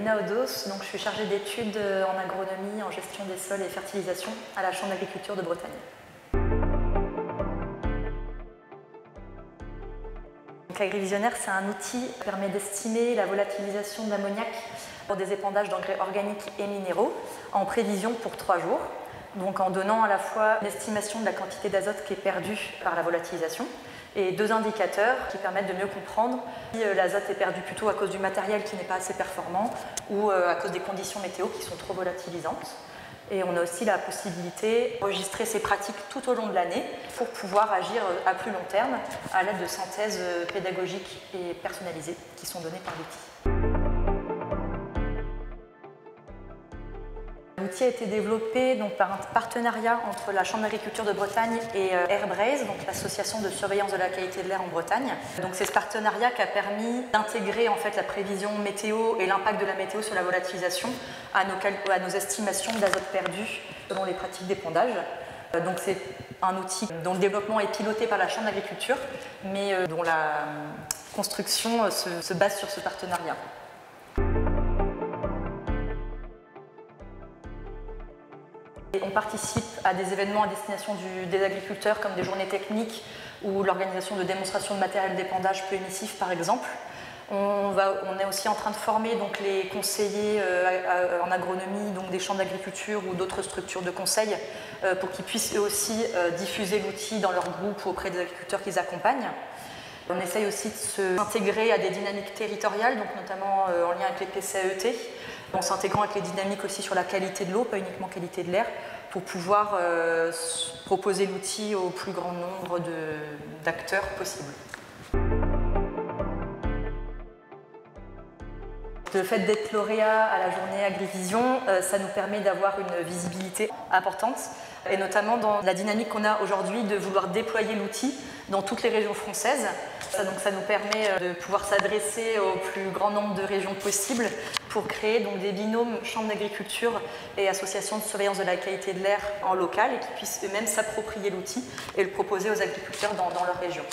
Léna Odos, donc je suis chargée d'études en agronomie, en gestion des sols et fertilisation à la Chambre d'agriculture de Bretagne. L'agrivisionnaire, c'est un outil qui permet d'estimer la volatilisation de l'ammoniac pour des épandages d'engrais organiques et minéraux en prévision pour 3 jours. Donc en donnant à la fois une estimation de la quantité d'azote qui est perdue par la volatilisation et 2 indicateurs qui permettent de mieux comprendre si l'azote est perdu plutôt à cause du matériel qui n'est pas assez performant ou à cause des conditions météo qui sont trop volatilisantes. Et on a aussi la possibilité d'enregistrer ces pratiques tout au long de l'année pour pouvoir agir à plus long terme à l'aide de synthèses pédagogiques et personnalisées qui sont données par l'outil. L'outil a été développé par un partenariat entre la Chambre d'agriculture de Bretagne et Airbraze, donc l'association de surveillance de la qualité de l'air en Bretagne. Donc c'est ce partenariat qui a permis d'intégrer en fait la prévision météo et l'impact de la météo sur la volatilisation à nos estimations d'azote perdu selon les pratiques d'épandage. Donc c'est un outil dont le développement est piloté par la Chambre d'agriculture, mais dont la construction se base sur ce partenariat. On participe à des événements à destination des agriculteurs comme des journées techniques ou l'organisation de démonstrations de matériel d'épandage peu émissif par exemple. On est aussi en train de former donc, les conseillers en agronomie, donc des chambres d'agriculture ou d'autres structures de conseil pour qu'ils puissent eux aussi diffuser l'outil dans leur groupe auprès des agriculteurs qu'ils accompagnent. On essaye aussi de s'intégrer à des dynamiques territoriales, donc notamment en lien avec les PCAET, en s'intégrant avec les dynamiques aussi sur la qualité de l'eau, pas uniquement qualité de l'air, pour pouvoir proposer l'outil au plus grand nombre d'acteurs possible. Le fait d'être lauréat à la journée Agrivision, ça nous permet d'avoir une visibilité importante, et notamment dans la dynamique qu'on a aujourd'hui de vouloir déployer l'outil dans toutes les régions françaises. Ça nous permet de pouvoir s'adresser au plus grand nombre de régions possibles pour créer donc, des binômes chambres d'agriculture et associations de surveillance de la qualité de l'air en local et qui puissent eux-mêmes s'approprier l'outil et le proposer aux agriculteurs dans leur région.